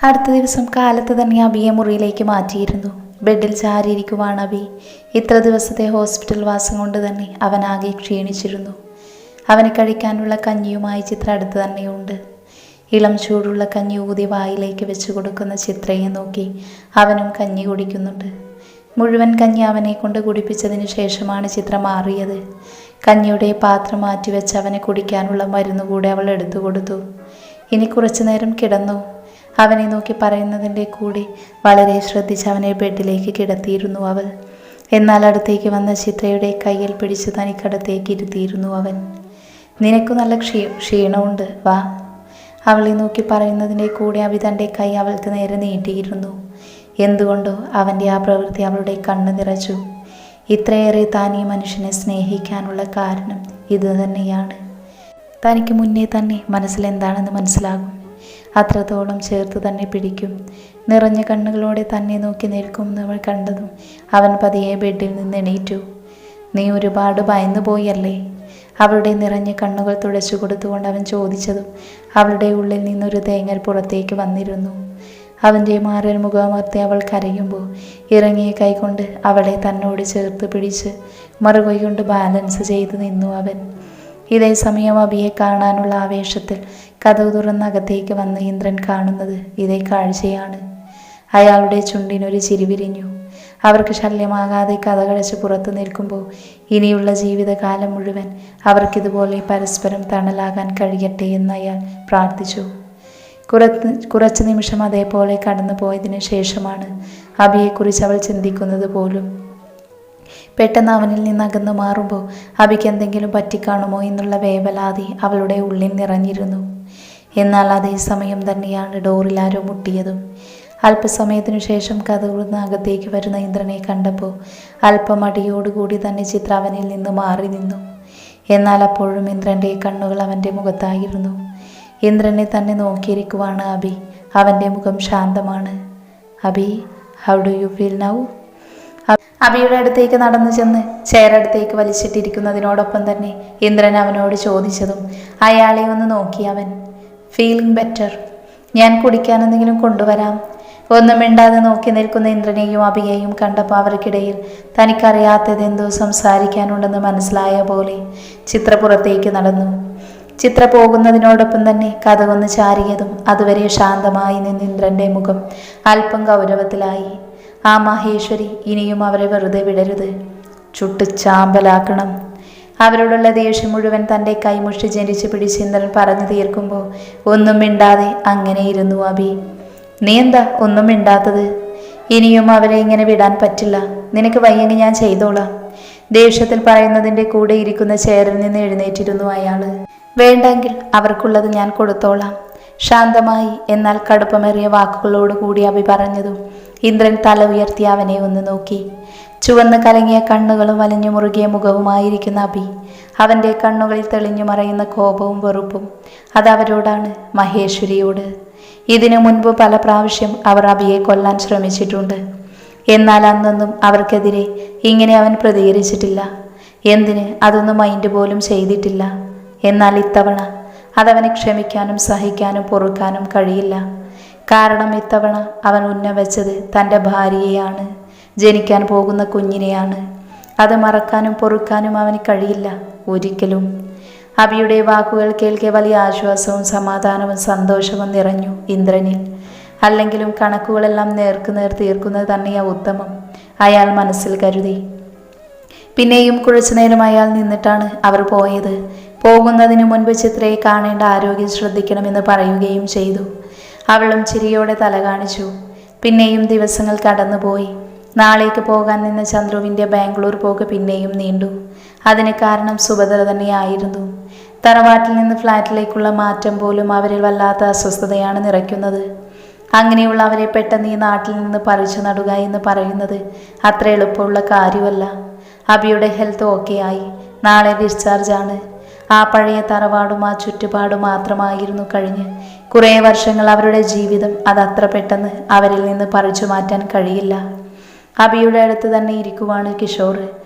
അടുത്ത ദിവസം കാലത്ത് തന്നെ അബിയെ മുറിയിലേക്ക് മാറ്റിയിരുന്നു. ബെഡിൽ ചാരിയിരിക്കുവാണ് അബി. ഇത്ര ദിവസത്തെ ഹോസ്പിറ്റൽ വാസം കൊണ്ട് തന്നെ അവനാകെ ക്ഷീണിച്ചിരുന്നു. അവന് കഴിക്കാനുള്ള കഞ്ഞിയുമായി ചിത്ര അടുത്ത് തന്നെയുണ്ട്. ഇളം ചൂടുള്ള കഞ്ഞി ഊതി വായിലേക്ക് വെച്ച് കൊടുക്കുന്ന ചിത്രയെ നോക്കി അവനും കഞ്ഞി കുടിക്കുന്നുണ്ട്. മുഴുവൻ കഞ്ഞി അവനെ കൊണ്ട് കുടിപ്പിച്ചതിന് ശേഷമാണ് ചിത്ര മാറിയത്. കഞ്ഞിയുടെ പാത്രം മാറ്റിവെച്ച് അവനെ കുടിക്കാനുള്ള മരുന്ന് കൂടെ അവൾ എടുത്തു കൊടുത്തു. ഇനി കുറച്ചു നേരം കിടന്നു. അവനെ നോക്കി പറയുന്നതിൻ്റെ കൂടെ വളരെ ശ്രദ്ധിച്ച് അവനെ ബെഡിലേക്ക് കിടത്തിയിരുന്നു അവൾ. എന്നാൽ അടുത്തേക്ക് വന്ന ചിത്രയുടെ കയ്യിൽ പിടിച്ച് തനിക്കടുത്തേക്ക് ഇരുത്തിയിരുന്നു അവൻ. നിനക്ക് നല്ല ക്ഷീണമുണ്ട്, വാ. അവളെ നോക്കി പറയുന്നതിൻ്റെ കൂടെ അബി തൻ്റെ കൈ അവൾക്ക് നേരെ നീട്ടിയിരുന്നു. എന്തുകൊണ്ടോ അവൻ്റെ ആ പ്രവൃത്തി അവളുടെ കണ്ണ് നിറച്ചു. ഇത്രയേറെ താൻ ഈ മനുഷ്യനെ സ്നേഹിക്കാനുള്ള കാരണം ഇത് തന്നെയാണ്. തനിക്ക് മുന്നേ തന്നെ മനസ്സിലെന്താണെന്ന് മനസ്സിലാകും. അത്രത്തോളം ചേർത്ത് തന്നെ പിടിക്കും. നിറഞ്ഞ കണ്ണുകളോടെ തന്നെ നോക്കി നിൽക്കുന്നവൾ കണ്ടതും അവൻ പതിയെ ബെഡിൽ നിന്ന് എണീറ്റു. നീ ഒരുപാട് ഭയന്നു പോയല്ലേ? അവളുടെ നിറഞ്ഞ കണ്ണുകൾ തുടച്ചു കൊടുത്തുകൊണ്ട് അവൻ ചോദിച്ചതും അവളുടെ ഉള്ളിൽ നിന്നൊരു തേങ്ങൽ പുറത്തേക്ക് വന്നിരുന്നു. അവൻ്റെ മാറിൽ മുഖമർത്തി അവൾ കരയുമ്പോൾ ഇറങ്ങിയ കൈകൊണ്ട് അവളെ തന്നോട് ചേർത്ത് പിടിച്ച് മറുകൈ കൊണ്ട് ബാലൻസ് ചെയ്ത് നിന്നു അവൻ. ഇതേ സമയം അബിയെ കാണാനുള്ള ആവേശത്തിൽ കതവ് തുറന്നകത്തേക്ക് വന്ന് ഇന്ദ്രൻ കാണുന്നത് ഇതേ കാഴ്ചയാണ്. അയാളുടെ ചുണ്ടിനൊരു ചിരി വിരിഞ്ഞു. അവർക്ക് ശല്യമാകാതെ കഥകടച്ച് പുറത്തു നിൽക്കുമ്പോൾ ഇനിയുള്ള ജീവിതകാലം മുഴുവൻ അവർക്കിതുപോലെ പരസ്പരം തണലാകാൻ കഴിയട്ടെ എന്ന് അയാൾ പ്രാർത്ഥിച്ചു. കുറച്ച് നിമിഷം അതേപോലെ കടന്നു പോയതിനു ശേഷമാണ് അബിയെക്കുറിച്ച് അവൾ ചിന്തിക്കുന്നത് പോലും. പെട്ടെന്ന് അവനിൽ നിന്ന് അകന്നു മാറുമ്പോൾ അബിക്ക് എന്തെങ്കിലും പറ്റിക്കാണുമോ എന്നുള്ള വേവലാതി അവളുടെ ഉള്ളിൽ നിറഞ്ഞിരുന്നു. എന്നാൽ അതേ സമയം തന്നെയാണ് ഡോറിൽ ആരോ മുട്ടിയതും. അല്പസമയത്തിനു ശേഷം കതകുന്ന അകത്തേക്ക് വരുന്ന ഇന്ദ്രനെ കണ്ടപ്പോൾ അല്പം അടിയോടുകൂടി തന്നെ ചിത്ര അവനിൽ നിന്ന് മാറി നിന്നു. എന്നാൽ അപ്പോഴും ഇന്ദ്രൻ്റെ കണ്ണുകൾ അവൻ്റെ മുഖത്തായിരുന്നു. ഇന്ദ്രനെ തന്നെ നോക്കിയിരിക്കുവാണ് അബി. അവൻ്റെ മുഖം ശാന്തമാണ്. Abi, how do you feel now? അബിയുടെ അടുത്തേക്ക് നടന്നു ചെന്ന് ചെയറടുത്തേക്ക് വലിച്ചിട്ടിരിക്കുന്നതിനോടൊപ്പം തന്നെ ഇന്ദ്രൻ അവനോട് ചോദിച്ചതും അയാളെ ഒന്ന് നോക്കി അവൻ. Feeling better. ഞാൻ കുടിക്കാൻ എന്തെങ്കിലും കൊണ്ടുവരാം. ഒന്നും മിണ്ടാതെ നോക്കി നിൽക്കുന്ന ഇന്ദ്രനെയും അബിയെയും കണ്ടപ്പോൾ അവർക്കിടയിൽ തനിക്കറിയാത്തതെന്തോ സംസാരിക്കാനുണ്ടെന്ന് മനസ്സിലായ പോലെ ചിത്ര പുറത്തേക്ക് നടന്നു. ചിത്ര പോകുന്നതിനോടൊപ്പം തന്നെ കതകൊന്ന് ചാരിയതും അതുവരെ ശാന്തമായി നിന്ന് ഇന്ദ്രൻ്റെ മുഖം അല്പം ഗൗരവത്തിലായി. ആ മഹേശ്വരി ഇനിയും അവരെ വെറുതെ വിടരുത്, ചുട്ട് ചാമ്പലാക്കണം. അവരോടുള്ള ദേഷ്യം മുഴുവൻ തൻ്റെ കൈമുഷ്ടി ജനിച്ച് പിടിച്ച് ഇന്ദ്രൻ പറഞ്ഞു തീർക്കുമ്പോൾ ഒന്നും മിണ്ടാതെ അങ്ങനെ ഇരുന്നു അബി. നീ എന്താ ഒന്നും മിണ്ടാത്തത്? ഇനിയും അവരെ ഇങ്ങനെ വിടാൻ പറ്റില്ല. നിനക്ക് വയ്യെങ്കിൽ ഞാൻ ചെയ്തോളാം. ദേഷ്യത്തിൽ പറയുന്നതിൻ്റെ കൂടെ ഇരിക്കുന്ന ചെയറിൽ നിന്ന് എഴുന്നേറ്റിരുന്നു അയാൾ. വേണ്ടെങ്കിൽ അവർക്കുള്ളത് ഞാൻ കൊടുത്തോളാം. ശാന്തമായി എന്നാൽ കടുപ്പമേറിയ വാക്കുകളോട് കൂടി അബി പറഞ്ഞതും ഇന്ദ്രൻ തല ഉയർത്തി അവനെ ഒന്ന് നോക്കി. ചുവന്ന് കലങ്ങിയ കണ്ണുകളും വലിഞ്ഞു മുറുകിയ മുഖവുമായിരിക്കുന്ന അബി. അവൻ്റെ കണ്ണുകളിൽ തെളിഞ്ഞു മറയുന്ന കോപവും വെറുപ്പും. അതവരോടാണ്, മഹേശ്വരിയോട്. ഇതിനു മുൻപ് പല പ്രാവശ്യം അവർ അബിയെ കൊല്ലാൻ ശ്രമിച്ചിട്ടുണ്ട്. എന്നാൽ അന്നൊന്നും അവർക്കെതിരെ ഇങ്ങനെ അവൻ പ്രതികരിച്ചിട്ടില്ല. എന്തിന് അതൊന്നും മൈൻഡ് പോലും ചെയ്തിട്ടില്ല. എന്നാൽ ഇത്തവണ അതവന് ക്ഷമിക്കാനും സഹിക്കാനും പൊറുക്കാനും കഴിയില്ല. കാരണം ഇത്തവണ അവൻ ഉന്നവെച്ചത് തൻ്റെ ഭാര്യയെയാണ്, ജനിക്കാൻ പോകുന്ന കുഞ്ഞിനെയാണ്. അത് മറക്കാനും പൊറുക്കാനും അവന് കഴിയില്ല ഒരിക്കലും. അബിയുടെ വാക്കുകൾ കേൾക്കെ വലിയ ആശ്വാസവും സമാധാനവും സന്തോഷവും നിറഞ്ഞു ഇന്ദ്രനിൽ. അല്ലെങ്കിലും കണക്കുകളെല്ലാം നേർക്കുനേർ തീർക്കുന്നത് തന്നെയാ ഉത്തമം, അയാൾ മനസ്സിൽ കരുതി. പിന്നെയും കുറച്ചു നേരം അയാൾ നിന്നിട്ടാണ് അവർ പോയത്. പോകുന്നതിന് മുൻപ് ചിത്രയെ കാണേണ്ട ആരോഗ്യം ശ്രദ്ധിക്കണമെന്ന് പറയുകയും ചെയ്തു. അവളും ചിരിയോടെ തല കാണിച്ചു. പിന്നെയും ദിവസങ്ങൾ കടന്നുപോയി. നാളേക്ക് പോകാൻ നിന്ന ചന്ദ്രുവിൻ്റെ ബാംഗ്ലൂർ പോക്ക് പിന്നെയും നീണ്ടു. അതിന് കാരണം സുഭദ്ര തന്നെയായിരുന്നു. തറവാട്ടിൽ നിന്ന് ഫ്ലാറ്റിലേക്കുള്ള മാറ്റം പോലും അവരിൽ വല്ലാത്ത അസ്വസ്ഥതയാണ് നിറയ്ക്കുന്നത്. അങ്ങനെയുള്ള അവരെ പെട്ടെന്ന് ഈ നാട്ടിൽ നിന്ന് പറിച്ചു നടുക എന്ന് പറയുന്നത് അത്ര എളുപ്പമുള്ള കാര്യമല്ല. അബിയുടെ ഹെൽത്ത് ഓക്കെ ആയി. നാളെ ഡിസ്ചാർജാണ്. ആ പഴയ തറവാടും ആ ചുറ്റുപാടും മാത്രമായിരുന്നു കഴിഞ്ഞ് കുറേ വർഷങ്ങൾ അവരുടെ ജീവിതം. അതത്ര പെട്ടെന്ന് അവരിൽ നിന്ന് പറിച്ചു മാറ്റാൻ കഴിയില്ല. അബിയുടെ അടുത്ത് തന്നെ ഇരിക്കുവാണ് കിഷോർ.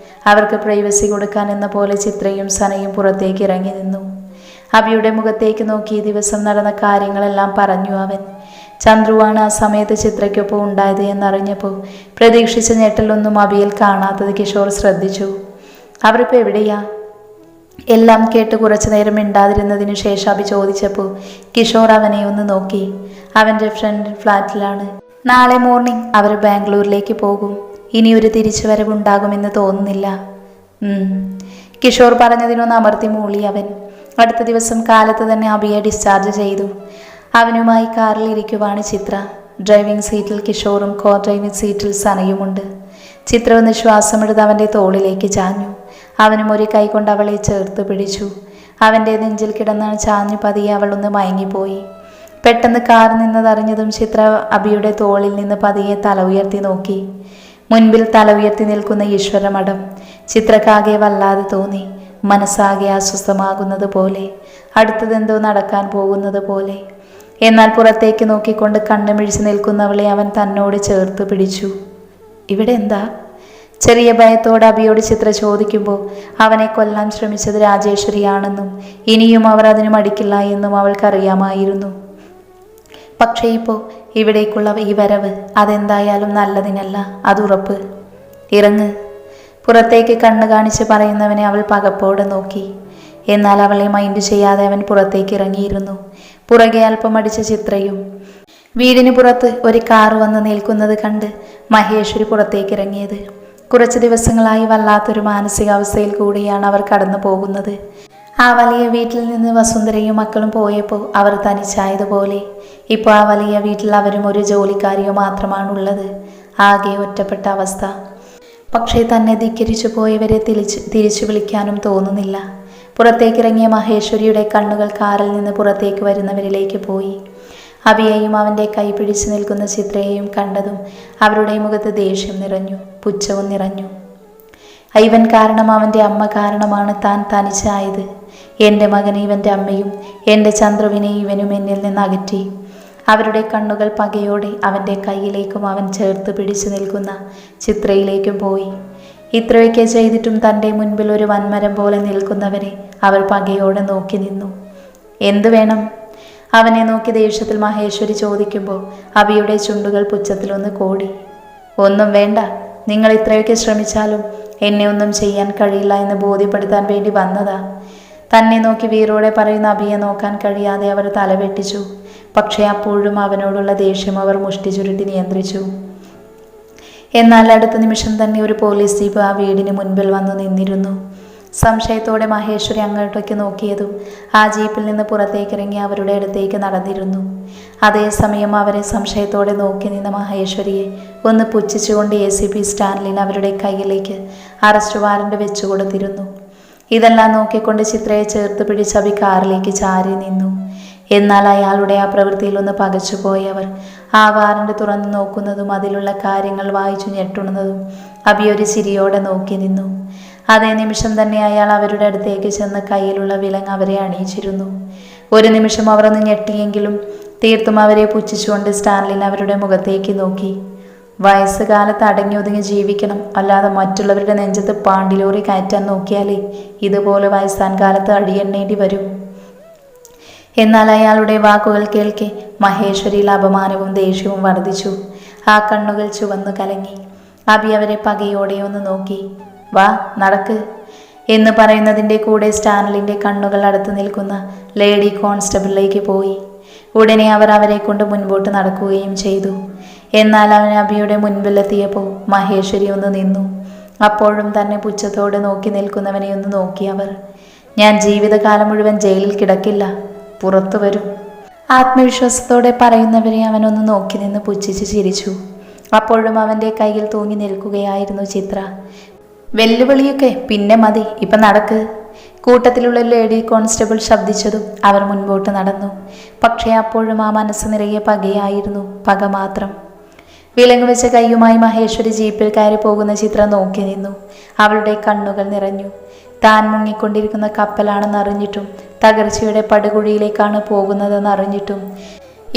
അവർക്ക് പ്രൈവസി കൊടുക്കാൻ എന്ന പോലെ ചിത്രയും സനയും പുറത്തേക്ക് ഇറങ്ങി നിന്നു. അബിയുടെ മുഖത്തേക്ക് നോക്കി ദിവസം നടന്ന കാര്യങ്ങളെല്ലാം പറഞ്ഞു അവൻ. ചന്ദ്രുവാണ് ആ സമയത്ത് ചിത്രയ്ക്കൊപ്പം ഉണ്ടായത് എന്നറിഞ്ഞപ്പോൾ പ്രതീക്ഷിച്ച ഞെട്ടലൊന്നും അബിയിൽ കാണാത്തത് കിഷോർ ശ്രദ്ധിച്ചു. അവരിപ്പോൾ എവിടെയാ? എല്ലാം കേട്ട് കുറച്ചു നേരം മിണ്ടാതിരുന്നതിനു ശേഷം അബി ചോദിച്ചപ്പോൾ കിഷോർ അവനെ ഒന്ന് നോക്കി. അവൻ്റെ ഫ്രണ്ട് ഫ്ലാറ്റിലാണ്. നാളെ മോർണിംഗ് അവർ ബാംഗ്ലൂരിലേക്ക് പോകും. ഇനിയൊരു തിരിച്ചുവരവുണ്ടാകുമെന്ന് തോന്നുന്നില്ല. കിഷോർ പറഞ്ഞതിനൊന്ന് അമർത്തി മൂളി അവൻ. അടുത്ത ദിവസം കാലത്ത് തന്നെ അബിയെ ഡിസ്ചാർജ് ചെയ്തു. അവനുമായി കാറിൽ ഇരിക്കുവാണ് ചിത്ര. ഡ്രൈവിംഗ് സീറ്റിൽ കിഷോറും കോ ഡ്രൈവിംഗ് സീറ്റിൽ സനയുമുണ്ട്. ചിത്ര ഒന്ന് ശ്വാസമെടുത്ത് അവൻ്റെ തോളിലേക്ക് ചാഞ്ഞു. അവനും ഒരു കൈ കൊണ്ട് അവളെ ചേർത്ത് പിടിച്ചു. അവൻ്റെ നെഞ്ചിൽ കിടന്നാണ് ചാഞ്ഞു പതിയെ അവൾ ഒന്ന് മയങ്ങിപ്പോയി. പെട്ടെന്ന് കാർ നിന്നതറിഞ്ഞതും ചിത്ര അബിയുടെ തോളിൽ നിന്ന് പതിയെ തല ഉയർത്തി നോക്കി. മുൻപിൽ തല ഉയർത്തി നിൽക്കുന്ന ഈശ്വരമഠം ചിത്രക്കാകെ വല്ലാതെ തോന്നി. മനസ്സാകെ അസ്വസ്ഥമാകുന്നത് പോലെ, അടുത്തതെന്തോ നടക്കാൻ പോകുന്നത് പോലെ. എന്നാൽ പുറത്തേക്ക് നോക്കിക്കൊണ്ട് കണ്ണുമിഴിച്ച് നിൽക്കുന്നവളെ അവൻ തന്നോട് ചേർത്ത് പിടിച്ചു. ഇവിടെ എന്താ? ചെറിയ ഭയത്തോടെ അബിയോട് ചിത്ര ചോദിക്കുമ്പോൾ അവനെ കൊല്ലാൻ ശ്രമിച്ചത് രാജേശ്വരിയാണെന്നും ഇനിയും അവർ അതിന് മടിക്കില്ല എന്നും അവൾക്കറിയാമായിരുന്നു. പക്ഷേ ഇപ്പോൾ ഇവിടേക്കുള്ള ഈ വരവ് അതെന്തായാലും നല്ലതിനല്ല, അതുറപ്പ്. ഇറങ്ങ്. പുറത്തേക്ക് കണ്ണ് കാണിച്ച് പറയുന്നവനെ അവൾ പകപ്പോടെ നോക്കി. എന്നാൽ അവളെ മൈൻഡ് ചെയ്യാതെ അവൻ പുറത്തേക്ക് ഇറങ്ങിയിരുന്നു. പുറകെ അല്പം അടിച്ച ചിത്രയും. വീടിന് പുറത്ത് ഒരു കാർ വന്ന് നിൽക്കുന്നത് കണ്ട് മഹേശ്വരി പുറത്തേക്ക് ഇറങ്ങിയത്. കുറച്ച് ദിവസങ്ങളായി വല്ലാത്തൊരു മാനസികാവസ്ഥയിൽ കൂടിയാണ് അവർ കടന്നു പോകുന്നത്. ആ വലിയ വീട്ടിൽ നിന്ന് വസുന്ധരയും മക്കളും പോയപ്പോൾ അവർ തനിച്ചായതുപോലെ. ഇപ്പോൾ ആ വലിയ വീട്ടിൽ അവരും ഒരു ജോലിക്കാരിയോ മാത്രമാണുള്ളത്. ആകെ ഒറ്റപ്പെട്ട അവസ്ഥ. പക്ഷേ തന്നെ ധിക്കരിച്ചു പോയവരെ തിരിച്ചു വിളിക്കാനും തോന്നുന്നില്ല. പുറത്തേക്കിറങ്ങിയ മഹേശ്വരിയുടെ കണ്ണുകൾ കാറിൽ നിന്ന് പുറത്തേക്ക് വരുന്നവരിലേക്ക് പോയി. അബിയെയും അവൻ്റെ കൈ പിടിച്ചു നിൽക്കുന്ന ചിത്രയെയും കണ്ടതും അവരുടെ മുഖത്ത് ദേഷ്യം നിറഞ്ഞു, പുച്ഛവും നിറഞ്ഞു. ഇവൻ കാരണം, അവൻ്റെ അമ്മ കാരണമാണ് താൻ തനിച്ചായത്. എൻ്റെ മകനെ ഇവൻ്റെ അമ്മയും എൻ്റെ ചന്ദ്രുവിനെ ഇവനും എന്നിൽ നിന്ന് അകറ്റി. അവരുടെ കണ്ണുകൾ പകയോടെ അവൻ്റെ കയ്യിലേക്കും അവൻ ചേർത്ത് പിടിച്ചു നിൽക്കുന്ന ചിത്രയിലേക്കും പോയി. ഇത്രയൊക്കെ ചെയ്തിട്ടും തൻ്റെ മുൻപിൽ ഒരു വൻമരം പോലെ നിൽക്കുന്നവരെ അവർ പകയോടെ നോക്കി നിന്നു. എന്തു വേണം? അവനെ നോക്കി ദേഷ്യത്തിൽ മഹേശ്വരി ചോദിക്കുമ്പോൾ അബിയുടെ ചുണ്ടുകൾ പുച്ഛത്തിലൊന്ന് കോടി. ഒന്നും വേണ്ട, നിങ്ങൾ ഇത്രയൊക്കെ ശ്രമിച്ചാലും എന്നെ ഒന്നും ചെയ്യാൻ കഴിയില്ല എന്ന് ബോധ്യപ്പെടുത്താൻ വേണ്ടി വന്നതാ. തന്നെ നോക്കി വീറോടെ പറയുന്ന അബിയെ നോക്കാൻ കഴിയാതെ അവർ തലവെട്ടിച്ചു. പക്ഷേ അപ്പോഴും അവനോടുള്ള ദേഷ്യം അവർ മുഷ്ടി ചുരുട്ടി നിയന്ത്രിച്ചു. എന്നാൽ അടുത്ത നിമിഷം തന്നെ ഒരു പോലീസ് ജീപ്പ് ആ വീടിന് മുൻപിൽ വന്നു നിന്നിരുന്നു. സംശയത്തോടെ മഹേശ്വരി അങ്ങോട്ടേക്ക് നോക്കിയതും ആ ജീപ്പിൽ നിന്ന് പുറത്തേക്കിറങ്ങി അവരുടെ അടുത്തേക്ക് നടന്നിരുന്നു. അതേസമയം അവരെ സംശയത്തോടെ നോക്കി നിന്ന മഹേശ്വരിയെ ഒന്ന് പുച്ഛിച്ചുകൊണ്ട് ACP സ്റ്റാൻലിൻ അവരുടെ കയ്യിലേക്ക് അറസ്റ്റ് വാറന്റ് വെച്ചു കൊടുത്തിരുന്നു. ഇതെല്ലാം നോക്കിക്കൊണ്ട് ചിത്രയെ ചേർത്ത് പിടിച്ച് അബി കാറിലേക്ക് ചാരി നിന്നു. എന്നാൽ അയാളുടെ ആ പ്രവൃത്തിയിൽ ഒന്ന് പകച്ചുപോയവർ ആ വാറന്റ് തുറന്നു നോക്കുന്നതും അതിലുള്ള കാര്യങ്ങൾ വായിച്ചു ഞെട്ടുന്നതും അബി ഒരു ചിരിയോടെ നോക്കി നിന്നു. അതേ നിമിഷം തന്നെ അയാൾ അവരുടെ അടുത്തേക്ക് ചെന്ന് കയ്യിലുള്ള വിലങ്ങ് അവരെ അണിയിച്ചിരുന്നു. ഒരു നിമിഷം അവർ ഒന്ന് ഞെട്ടിയെങ്കിലും തീർത്തും അവരെ പുച്ഛിച്ചുകൊണ്ട് സ്റ്റാൻലിൻ അവരുടെ മുഖത്തേക്ക് നോക്കി. വയസ്സുകാലത്ത് അടങ്ങി ഒതുങ്ങി ജീവിക്കണം, അല്ലാതെ മറ്റുള്ളവരുടെ നെഞ്ചത്ത് പാണ്ടിലോറി കയറ്റാൻ നോക്കിയാലേ ഇതുപോലെ വയസ്സാൻ കാലത്ത് അടിയെണ്ണേണ്ടി വരും. എന്നാൽ അയാളുടെ വാക്കുകൾ കേൾക്കെ മഹേശ്വരിയിൽ അപമാനവും ദേഷ്യവും വർദ്ധിച്ചു. ആ കണ്ണുകൾ ചുവന്നു കലങ്ങി. അബി അവരെ പകയോടെ ഒന്ന് നോക്കി. വാ, നടക്ക് എന്ന് പറയുന്നതിൻ്റെ കൂടെ സ്റ്റാൻലിൻ്റെ കണ്ണുകൾ അടുത്ത് നിൽക്കുന്ന ലേഡി കോൺസ്റ്റബിളിലേക്ക് പോയി. ഉടനെ അവർ അവരെ കൊണ്ട് മുൻപോട്ട് നടക്കുകയും ചെയ്തു. എന്നാൽ അവൻ അബിയുടെ മുൻപിലെത്തിയപ്പോൾ മഹേശ്വരി ഒന്ന് നിന്നു. അപ്പോഴും തന്നെ പുച്ഛത്തോടെ നോക്കി നിൽക്കുന്നവനെ ഒന്ന് നോക്കി അവർ. ഞാൻ ജീവിതകാലം മുഴുവൻ ജയിലിൽ കിടക്കില്ല, പുറത്തു വരും. ആത്മവിശ്വാസത്തോടെ പറയുന്നവരെ അവനൊന്ന് നോക്കി നിന്ന് പുച്ഛിച്ച് ചിരിച്ചു. അപ്പോഴും അവൻ്റെ കയ്യിൽ തൂങ്ങി നിൽക്കുകയായിരുന്നു ചിത്ര. വെല്ലുവിളിയൊക്കെ പിന്നെ മതി, ഇപ്പം നടക്ക്. കൂട്ടത്തിലുള്ള ലേഡി കോൺസ്റ്റബിൾ ശബ്ദിച്ചതും അവർ മുൻപോട്ട് നടന്നു. പക്ഷേ അപ്പോഴും ആ മനസ്സ് നിറയെ പകയായിരുന്നു, പക മാത്രം. വിലങ്ങ് വെച്ച കൈയുമായി മഹേശ്വരി ജീപ്പിൽ കയറി പോകുന്ന ചിത്ര നോക്കി നിന്നു. അവളുടെ കണ്ണുകൾ നിറഞ്ഞു. താൻ മുങ്ങിക്കൊണ്ടിരിക്കുന്ന കപ്പലാണെന്നറിഞ്ഞിട്ടും തകർച്ചയുടെ പടുകുഴിയിലേക്കാണ് പോകുന്നതെന്നറിഞ്ഞിട്ടും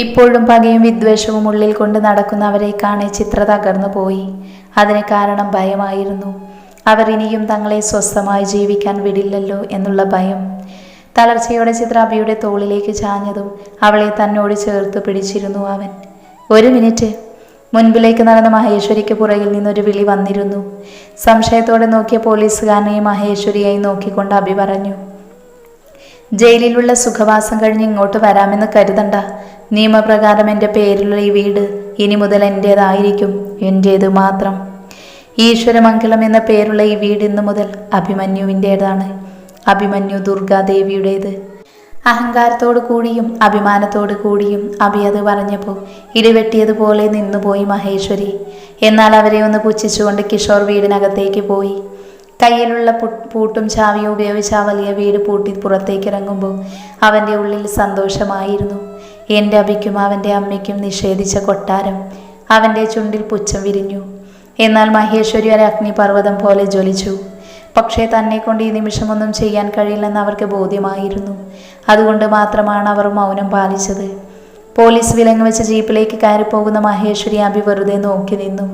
ഇപ്പോഴും പകയും വിദ്വേഷവും ഉള്ളിൽ കൊണ്ട് നടക്കുന്നവരെ കാണെ ചിത്ര തകർന്നു പോയി. അതിന് കാരണം ഭയമായിരുന്നു. അവർ ഇനിയും തങ്ങളെ സ്വസ്ഥമായി ജീവിക്കാൻ വിടില്ലല്ലോ എന്നുള്ള ഭയം. തളർച്ചയോടെ ചിത്ര അബിയുടെ തോളിലേക്ക് ചാഞ്ഞതും അവളെ തന്നോട് ചേർത്ത് പിടിച്ചിരുന്നു അവൻ. ഒരു മിനിറ്റ്. മുൻപിലേക്ക് നടന്ന മഹേശ്വരിക്ക് പുറകിൽ നിന്നൊരു വിളി വന്നിരുന്നു. സംശയത്തോടെ നോക്കിയ പോലീസുകാരനെയും മഹേശ്വരിയായി നോക്കിക്കൊണ്ട് അഭി പറഞ്ഞു, ജയിലിലുള്ള സുഖവാസം കഴിഞ്ഞ് ഇങ്ങോട്ട് വരാമെന്ന് കരുതണ്ട. നിയമപ്രകാരം എൻ്റെ പേരിലുള്ള ഈ വീട് ഇനി മുതൽ എൻ്റേതായിരിക്കും, എൻ്റേത് മാത്രം. ഈശ്വരമംഗലം എന്ന പേരുള്ള ഈ വീട് ഇന്നു മുതൽ അഭിമന്യുവിൻ്റേതാണ്. അഭിമന്യു ദുർഗാദേവിയുടേത്. അഹങ്കാരത്തോടു കൂടിയും അഭിമാനത്തോടു കൂടിയും അഭി അത് പറഞ്ഞപ്പോൾ ഇടിവെട്ടിയതുപോലെ നിന്നുപോയി മഹേശ്വരി. എന്നാൽ അവരെ ഒന്ന് പുച്ഛിച്ചുകൊണ്ട് കിഷോർ വീടിനകത്തേക്ക് പോയി. കയ്യിലുള്ള പൂട്ടും ചാവിയും ഉപയോഗിച്ച് ആ വലിയ വീട് പൂട്ടി പുറത്തേക്ക് ഇറങ്ങുമ്പോൾ അവൻ്റെ ഉള്ളിൽ സന്തോഷമായിരുന്നു. എൻ്റെ അഭിക്കും അവൻ്റെ അമ്മയ്ക്കും നിഷേധിച്ച കൊട്ടാരം. അവൻ്റെ ചുണ്ടിൽ പുച്ഛം വിരിഞ്ഞു. എന്നാൽ മഹേശ്വരി ഒരു അഗ്നിപർവ്വതം പോലെ ജ്വലിച്ചു. പക്ഷേ തന്നെ കൊണ്ട് ഈ നിമിഷമൊന്നും ചെയ്യാൻ കഴിയില്ലെന്ന് അവർക്ക് ബോധ്യമായിരുന്നു. അതുകൊണ്ട് മാത്രമാണ് അവർ മൗനം പാലിച്ചത്. പോലീസ് വിലങ്ങ് വെച്ച് ജീപ്പിലേക്ക് കയറിപ്പോകുന്ന മഹേശ്വരി അഭി വെറുതെ നോക്കി നിന്നു.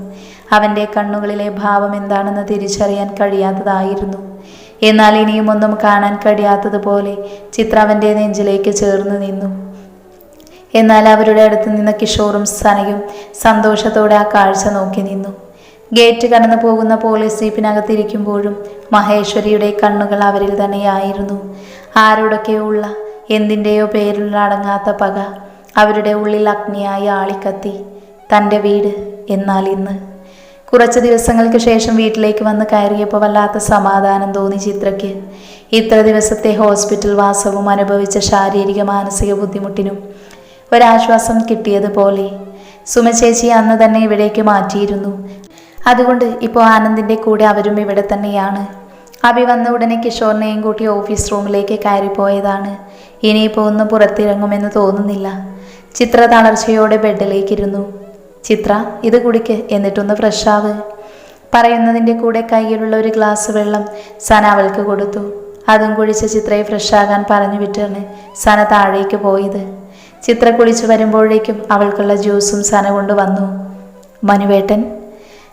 അവൻ്റെ കണ്ണുകളിലെ ഭാവം എന്താണെന്ന് തിരിച്ചറിയാൻ കഴിയാത്തതായിരുന്നു. എന്നാൽ ഇനിയും ഒന്നും കാണാൻ കഴിയാത്തതുപോലെ ചിത്ര അവൻ്റെ നെഞ്ചിലേക്ക് ചേർന്ന് നിന്നു. എന്നാൽ അവരുടെ അടുത്ത് നിന്ന് കിഷോറും സനയും സന്തോഷത്തോടെ ആ കാഴ്ച നോക്കി നിന്നു. ഗേറ്റ് കടന്നു പോകുന്ന പോലീസ് ജീപ്പിനകത്തിരിക്കുമ്പോഴും മഹേശ്വരിയുടെ കണ്ണുകൾ അവരിൽ തന്നെയായിരുന്നു. ആരോടൊക്കെയോ ഉള്ള എന്തിൻ്റെയോ പേരിലുള്ള അടങ്ങാത്ത പക അവരുടെ ഉള്ളിൽ അഗ്നിയായി ആളിക്കത്തി. തൻ്റെ വീട്. എന്നാൽ ഇന്ന് കുറച്ച് ദിവസങ്ങൾക്ക് ശേഷം വീട്ടിലേക്ക് വന്ന് കയറിയപ്പോൾ വല്ലാത്ത സമാധാനം തോന്നി ചിത്രയ്ക്ക്. ഇത്ര ദിവസത്തെ ഹോസ്പിറ്റൽ വാസവും അനുഭവിച്ച ശാരീരിക മാനസിക ബുദ്ധിമുട്ടിനും ഒരാശ്വാസം കിട്ടിയതുപോലെ. സുമചേച്ചി അന്ന് തന്നെ ഇവിടേക്ക് മാറ്റിയിരുന്നു. അതുകൊണ്ട് ഇപ്പോൾ ആനന്ദിൻ്റെ കൂടെ അവരും ഇവിടെ തന്നെയാണ്. അഭി വന്ന ഉടനെ കിഷോറിനെയും കൂട്ടി ഓഫീസ് റൂമിലേക്ക് കയറിപ്പോയതാണ്. ഇനിയിപ്പോൾ ഒന്ന് പുറത്തിറങ്ങുമെന്ന് തോന്നുന്നില്ല. ചിത്ര തളർച്ചയോടെ ബെഡിലേക്കിരുന്നു. ചിത്ര, ഇത് കുടിക്ക്, എന്നിട്ടൊന്ന് ഫ്രഷാവ്. പറയുന്നതിൻ്റെ കൂടെ കയ്യിലുള്ള ഒരു ഗ്ലാസ് വെള്ളം സന അവൾക്ക് കൊടുത്തു. അതും കുടിച്ച് ചിത്രയെ ഫ്രഷാകാൻ പറഞ്ഞു വിട്ടാണ് സന താഴേക്ക് പോയത്. ചിത്ര കുളിച്ചു വരുമ്പോഴേക്കും അവൾക്കുള്ള ജ്യൂസും സന കൊണ്ടുവന്നു. മനുവേട്ടൻ?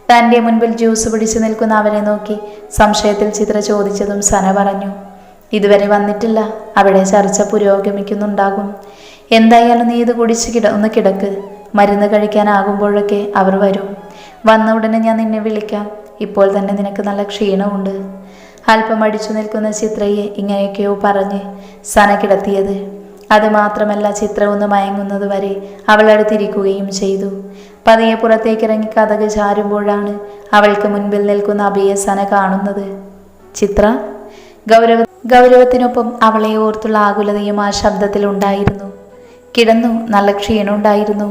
തൻ്റെ മുൻപിൽ ജ്യൂസ് പിടിച്ചു നിൽക്കുന്ന അവരെ നോക്കി സംശയത്തിൽ ചിത്ര ചോദിച്ചതും സന പറഞ്ഞു, ഇതുവരെ വന്നിട്ടില്ല. അവിടെ ചർച്ച പുരോഗമിക്കുന്നുണ്ടാകും. എന്തായാലും നീ ഇത് കുടിച്ച് ഒന്ന് കിടക്ക്. മരുന്ന് കഴിക്കാനാകുമ്പോഴൊക്കെ അവർ വരും. വന്ന ഉടനെ ഞാൻ നിന്നെ വിളിക്കാം. ഇപ്പോൾ തന്നെ നിനക്ക് നല്ല ക്ഷീണമുണ്ട്. അല്പം അടിച്ചു നിൽക്കുന്ന ചിത്രയെ ഇങ്ങനെയൊക്കെയോ പറഞ്ഞ് സന കിടത്തിയത്. അതുമാത്രമല്ല, ചിത്ര ഒന്ന് മയങ്ങുന്നത് വരെ അവൾ അടുത്തിരിക്കുകയും ചെയ്തു. പതിയെ പുറത്തേക്കിറങ്ങി കതക് ചാരുമ്പോഴാണ് അവൾക്ക് മുൻപിൽ നിൽക്കുന്ന അഭിയെ സന കാണുന്നത്. ചിത്ര? ഗൗരവത്തിനൊപ്പം അവളെ ഓർത്തുള്ള ആകുലതയും ആ ശബ്ദത്തിലുണ്ടായിരുന്നു. കിടന്നു, നല്ല ക്ഷീണമുണ്ടായിരുന്നു.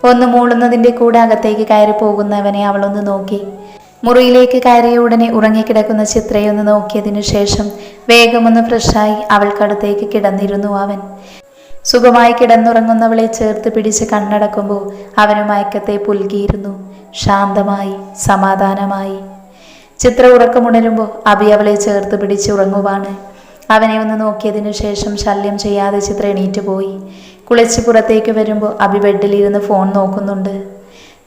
ഒന്ന് മൂളുന്നതിൻ്റെ കൂടെ അകത്തേക്ക് കയറി പോകുന്നവനെ അവളൊന്ന് നോക്കി. മുറിയിലേക്ക് കയറിയ ഉടനെ ഉറങ്ങിക്കിടക്കുന്ന ചിത്രയൊന്ന് നോക്കിയതിനു ശേഷം വേഗമൊന്ന് ഫ്രഷായി അവൾക്കടുത്തേക്ക് കിടന്നിരുന്നു അവൻ. സുഖമായി കിടന്നുറങ്ങുന്നവളെ ചേർത്ത് പിടിച്ച് കണ്ണടക്കുമ്പോൾ അവന് മയക്കത്തെ പുൽകിയിരുന്നു. ശാന്തമായി, സമാധാനമായി. ചിത്ര ഉറക്കമുണരുമ്പോൾ അഭി അവളെ ചേർത്ത് പിടിച്ച് ഉറങ്ങുവാണ്. അവനെ ഒന്ന് നോക്കിയതിനു ശേഷം ശല്യം ചെയ്യാതെ ചിത്ര എണീറ്റ് പോയി. കുളിച്ച് പുറത്തേക്ക് വരുമ്പോൾ അഭി ബെഡിലിരുന്ന് ഫോൺ നോക്കുന്നുണ്ട്.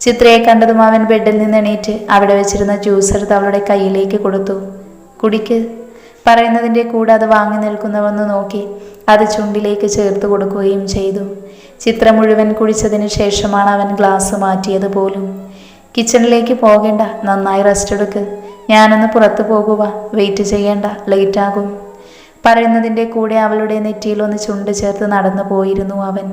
ചിത്രയെ കണ്ടതും അവൻ ബെഡിൽ നിന്ന് എണീറ്റ് അവിടെ വെച്ചിരുന്ന ജ്യൂസ് എടുത്ത് അവളുടെ കയ്യിലേക്ക് കൊടുത്തു. കുടിക്ക്. പറയുന്നതിൻ്റെ കൂടെ അത് വാങ്ങി നിൽക്കുന്നവന്ന് നോക്കി അത് ചുണ്ടിലേക്ക് ചേർത്ത് കൊടുക്കുകയും ചെയ്തു. ചിത്ര മുഴുവൻ കുടിച്ചതിന് ശേഷമാണ് അവൻ ഗ്ലാസ് മാറ്റിയത് പോലും. കിച്ചണിലേക്ക് പോകേണ്ട, നന്നായി റെസ്റ്റ് എടുക്ക്. ഞാനൊന്ന് പുറത്തു പോകുക, വെയിറ്റ് ചെയ്യേണ്ട, ലേറ്റാകും. പറയുന്നതിൻ്റെ കൂടെ അവളുടെ നെറ്റിയിലൊന്ന് ചുണ്ട് ചേർത്ത് നടന്നു പോയിരുന്നു അവൻ.